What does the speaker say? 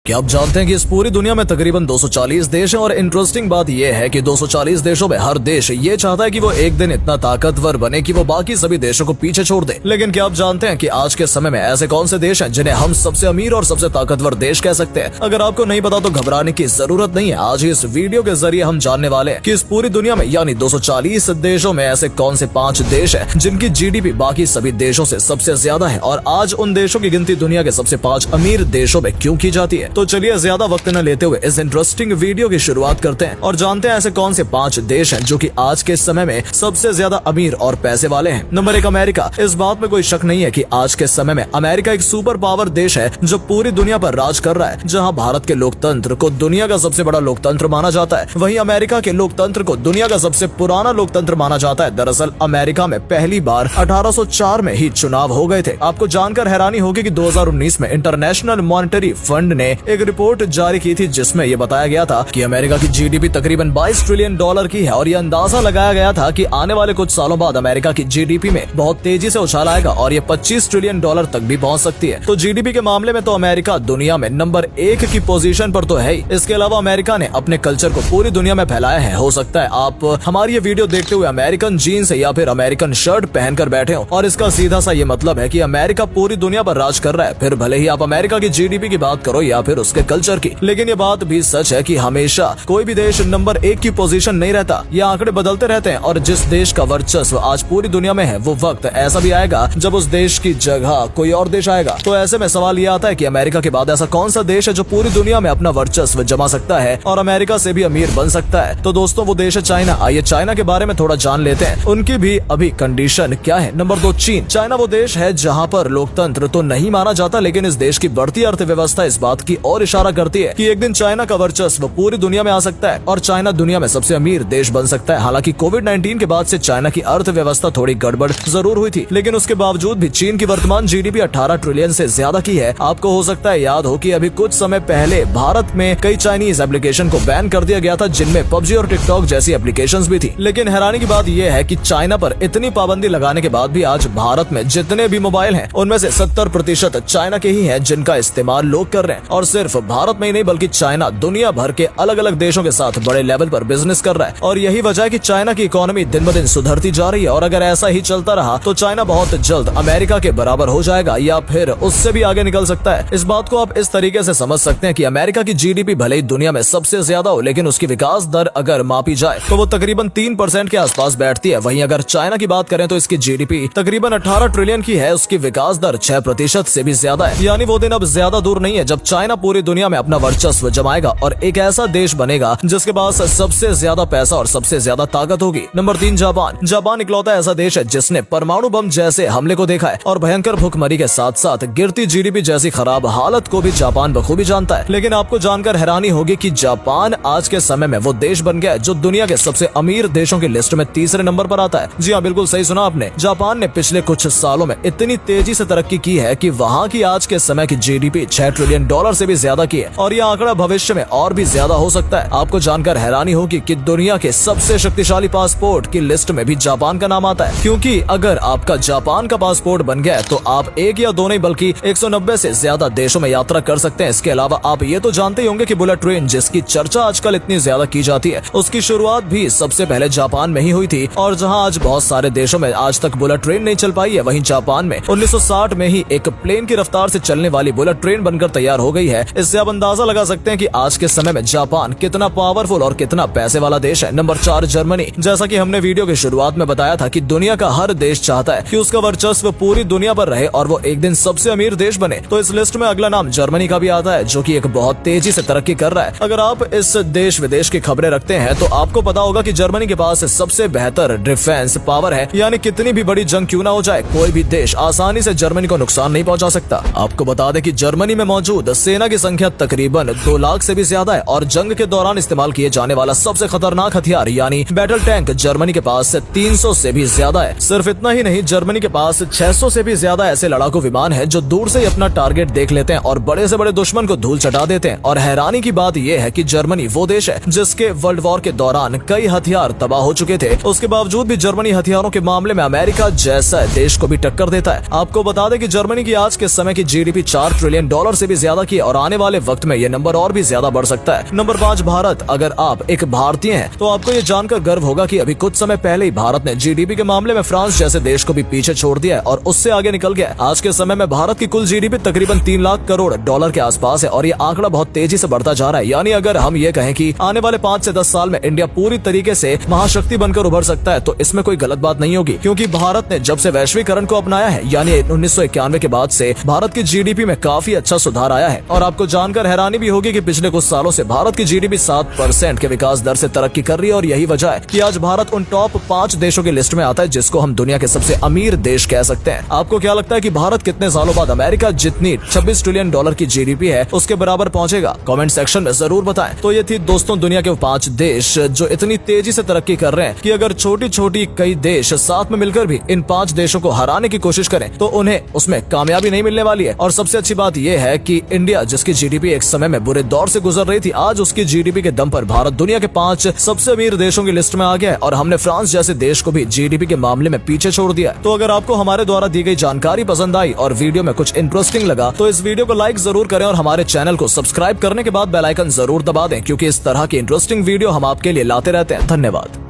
क्या आप जानते हैं कि इस पूरी दुनिया में तकरीबन 240 देश हैं और इंटरेस्टिंग बात यह है कि 240 देशों में हर देश ये चाहता है कि वो एक दिन इतना ताकतवर बने कि वो बाकी सभी देशों को पीछे छोड़ दे। लेकिन क्या आप जानते हैं कि आज के समय में ऐसे कौन से देश हैं जिन्हें हम सबसे अमीर और सबसे ताकतवर देश कह सकते हैं? अगर आपको नहीं पता तो घबराने की जरूरत नहीं है। आज इस वीडियो के जरिए हम जानने वाले हैं कि इस पूरी दुनिया में यानी 240 देशों में ऐसे कौन से 5 देश हैं जिनकी जीडीपी बाकी सभी देशों से सबसे ज्यादा है, और आज उन देशों की गिनती दुनिया के सबसे 5 अमीर देशों में क्यों की जाती है। तो चलिए ज्यादा वक्त न लेते हुए इस इंटरेस्टिंग वीडियो की शुरुआत करते हैं और जानते हैं ऐसे कौन से 5 देश हैं जो कि आज के समय में सबसे ज्यादा अमीर और पैसे वाले हैं। Number 1 America. इस बात में कोई शक नहीं है कि आज के समय में अमेरिका एक सुपर पावर देश है जो पूरी दुनिया पर राज कर रहा है। जहां भारत के लोकतंत्र को दुनिया का सबसे बड़ा लोकतंत्र माना जाता है, वहीं अमेरिका के लोकतंत्र को दुनिया का सबसे पुराना लोकतंत्र माना जाता है। दरअसल अमेरिका में पहली बार 1804 में ही चुनाव हो गए थे। आपको जानकर हैरानी होगी कि 2019 में इंटरनेशनल मॉनेटरी फंड ने एक रिपोर्ट जारी की थी जिसमें यह बताया गया था कि अमेरिका की जीडीपी तकरीबन $22 ट्रिलियन की है, और यह अंदाजा लगाया गया था कि आने वाले कुछ सालों बाद अमेरिका की जीडीपी में बहुत तेजी से उछाल आएगा और ये $25 ट्रिलियन तक भी पहुंच सकती है। तो जीडीपी के मामले में तो अमेरिका दुनिया में नंबर 1 की पोजीशन पर तो है ही। इसके अलावा अमेरिका ने अपने कल्चर को पूरी दुनिया में फैलाया है। हो सकता है आप हमारी ये वीडियो देखते हुए अमेरिकन जीन्स या फिर अमेरिकन शर्ट पहनकर बैठे हो, और इसका सीधा सा ये मतलब है कि अमेरिका पूरी दुनिया पर राज कर रहा है, फिर भले ही आप अमेरिका की जीडीपी की बात करो या फिर उसके कल्चर की। लेकिन ये बात भी सच है कि हमेशा कोई भी देश नंबर 1 की पोजीशन नहीं रहता। ये आंकड़े बदलते रहते हैं, और जिस देश का वर्चस्व आज पूरी दुनिया में है वो वक्त ऐसा भी आएगा जब उस देश की जगह कोई और देश आएगा। तो ऐसे में सवाल ये आता है कि अमेरिका के बाद ऐसा कौन सा देश है जो पूरी दुनिया में अपना वर्चस्व जमा सकता है और अमेरिका से भी अमीर बन सकता है? तो दोस्तों वो देश है चाइना। आइए चाइना के बारे में थोड़ा जान लेते हैं, उनकी भी अभी कंडीशन क्या है। नंबर 2 चीन। चाइना वो देश है जहाँ पर लोकतंत्र तो नहीं माना जाता, लेकिन इस देश की बढ़ती अर्थव्यवस्था इस बात की ओर इशारा करती है कि एक दिन चाइना का वर्चस्व पूरी दुनिया में आ सकता है और चाइना दुनिया में सबसे अमीर देश बन सकता है। हालांकि कोविड-19 के बाद से चाइना की अर्थव्यवस्था थोड़ी गड़बड़ जरूर हुई थी, लेकिन उसके बावजूद भी चीन की वर्तमान जीडीपी 18 ट्रिलियन से ज्यादा की है। आपको हो सकता है याद हो कि अभी कुछ समय पहले भारत में कई चाइनीज एप्लीकेशन को बैन कर दिया गया था, जिनमें पबजी और टिकटॉक जैसी एप्लीकेशंस भी थी। लेकिन हैरानी की बात यह है कि चाइना पर इतनी पाबंदी लगाने के बाद भी आज भारत में जितने भी मोबाइल हैं उनमें से 70% चाइना के ही हैं जिनका इस्तेमाल लोग कर रहे हैं। और सिर्फ भारत में ही नहीं बल्कि चाइना दुनिया भर के अलग अलग देशों के साथ बड़े लेवल पर बिजनेस कर रहा है, और यही वजह है कि चाइना की इकोनॉमी दिन ब दिन सुधरती जा रही है। और अगर ऐसा ही चलता रहा तो चाइना बहुत जल्द अमेरिका के बराबर हो जाएगा या फिर उससे भी आगे निकल सकता है। इस बात को आप इस तरीके से समझ सकते हैं कि अमेरिका की जीडीपी भले ही दुनिया में सबसे ज्यादा हो, लेकिन उसकी विकास दर अगर मापी जाए तो वो तकरीबन 3% के आसपास बैठती है। वहीं अगर चाइना की बात करें तो इसकी जीडीपी तकरीबन 18 ट्रिलियन की है, उसकी विकास दर 6% से भी ज्यादा है। यानी वो दिन अब ज्यादा दूर नहीं है जब चाइना पूरी दुनिया में अपना वर्चस्व जमाएगा और एक ऐसा देश बनेगा जिसके पास सबसे ज्यादा पैसा और सबसे ज्यादा ताकत होगी। Number 3 Japan. जापान इकलौता ऐसा देश है जिसने परमाणु बम जैसे हमले को देखा है, और भयंकर भुखमरी के साथ साथ गिरती जीडीपी जैसी खराब हालत को भी जापान बखूबी जानता है। लेकिन आपको जानकर हैरानी होगी कि जापान आज के समय में वो देश बन गया है जो दुनिया के सबसे अमीर देशों की लिस्ट में तीसरे नंबर पर आता है। जी हाँ, बिल्कुल सही सुना आपने। जापान ने पिछले कुछ सालों में इतनी तेजी से तरक्की की है कि वहाँ की आज के समय की जीडीपी $6 ट्रिलियन से भी ज्यादा की है, और यह आंकड़ा भविष्य में और भी ज्यादा हो सकता है। आपको जानकर हैरानी होगी कि दुनिया के सबसे शक्तिशाली पासपोर्ट की लिस्ट में भी जापान का नाम आता है, क्योंकि अगर आपका जापान का पासपोर्ट बन गया तो आप एक या दो नहीं बल्कि 190 से ज्यादा देशों में यात्रा कर सकते हैं। इसके अलावा आप ये तो जानते ही होंगे कि बुलेट ट्रेन जिसकी चर्चा आजकल इतनी ज्यादा की जाती है, उसकी शुरुआत भी सबसे पहले जापान में ही हुई थी। और जहाँ आज बहुत सारे देशों में आज तक बुलेट ट्रेन नहीं चल पाई है, वहीं जापान में 1960 में ही एक प्लेन की रफ्तार से चलने वाली बुलेट ट्रेन बनकर तैयार हो गई है। इससे आप अंदाजा लगा सकते हैं कि आज के समय में जापान कितना पावरफुल और कितना पैसे वाला देश है। Number 4 Germany. जैसा कि हमने वीडियो की शुरुआत में बताया था कि दुनिया का हर देश चाहता है कि उसका वर्चस्व पूरी दुनिया पर रहे और वो एक दिन सबसे अमीर देश बने, तो इस लिस्ट में अगला नाम जर्मनी का भी आता है जो कि एक बहुत तेजी से तरक्की कर रहा है। अगर आप इस देश विदेश की खबरें रखते हैं तो आपको पता होगा कि जर्मनी के पास सबसे बेहतर डिफेंस पावर है, यानी कितनी भी बड़ी जंग क्यों ना हो जाए कोई भी देश आसानी से जर्मनी को नुकसान नहीं पहुंचा सकता। आपको बता दें कि जर्मनी में मौजूद सेना की संख्या तकरीबन 2 लाख से भी ज्यादा है, और जंग के दौरान इस्तेमाल किए जाने वाला सबसे खतरनाक हथियार यानी बैटल टैंक जर्मनी के पास 300 से भी ज्यादा है। सिर्फ इतना ही नहीं, जर्मनी के पास 600 से भी ज्यादा ऐसे लड़ाकू विमान हैं जो दूर से ही अपना टारगेट देख लेते हैं और बड़े से बड़े दुश्मन को धूल चटा देते हैं। और हैरानी की बात यह है कि जर्मनी वो देश है जिसके वर्ल्ड वॉर के दौरान कई हथियार तबाह हो चुके थे, उसके बावजूद भी जर्मनी हथियारों के मामले में अमेरिका जैसा देश को भी टक्कर देता है। आपको बता दें कि जर्मनी की आज के समय की जीडीपी $4 ट्रिलियन से भी ज्यादा की, और और आने वाले वक्त में ये नंबर और भी ज्यादा बढ़ सकता है। नंबर 5 भारत। अगर आप एक भारतीय हैं तो आपको ये जानकर गर्व होगा कि अभी कुछ समय पहले ही भारत ने जीडीपी के मामले में फ्रांस जैसे देश को भी पीछे छोड़ दिया है और उससे आगे निकल गया है। आज के समय में भारत की कुल जीडीपी तकरीबन 3 लाख करोड़ डॉलर के आसपास है और ये आंकड़ा बहुत तेजी से बढ़ता जा रहा है। यानी अगर हम ये कहें कि आने वाले 5 से 10 साल में इंडिया पूरी तरीके से महाशक्ति बनकर उभर सकता है तो इसमें कोई गलत बात नहीं होगी, क्योंकि भारत ने जब से वैश्वीकरण को अपनाया है यानी 1991 के बाद से भारत की जीडीपी में काफी अच्छा सुधार आया है। और आपको जानकर हैरानी भी होगी कि पिछले कुछ सालों से भारत की जीडीपी 7% के विकास दर से तरक्की कर रही है और यही वजह है कि आज भारत उन टॉप 5 देशों की लिस्ट में आता है जिसको हम दुनिया के सबसे अमीर देश कह सकते हैं। आपको क्या लगता है कि भारत कितने सालों बाद अमेरिका जितनी 26 ट्रिलियन डॉलर की जीडीपी है उसके बराबर पहुंचेगा? कमेंट सेक्शन में जरूर बताएं। तो ये थी दोस्तों दुनिया के 5 देश जो इतनी तेजी से तरक्की कर रहे हैं कि अगर छोटी छोटी कई देश साथ में मिलकर भी इन 5 देशों को हराने की कोशिश करें तो उन्हें उसमें कामयाबी नहीं मिलने वाली है। और सबसे अच्छी बात यह है कि इंडिया जिसकी जीडीपी एक समय में बुरे दौर से गुजर रही थी, आज उसकी जीडीपी के दम पर भारत दुनिया के 5 सबसे अमीर देशों की लिस्ट में आ गया है और हमने फ्रांस जैसे देश को भी जीडीपी के मामले में पीछे छोड़ दिया। तो अगर आपको हमारे द्वारा दी गई जानकारी पसंद आई और वीडियो में कुछ इंटरेस्टिंग लगा तो इस वीडियो को लाइक जरूर करें और हमारे चैनल को सब्सक्राइब करने के बाद बेल आइकन जरूर दबा दें, क्योंकि इस तरह की इंटरेस्टिंग वीडियो हम आपके लिए लाते रहते हैं। धन्यवाद।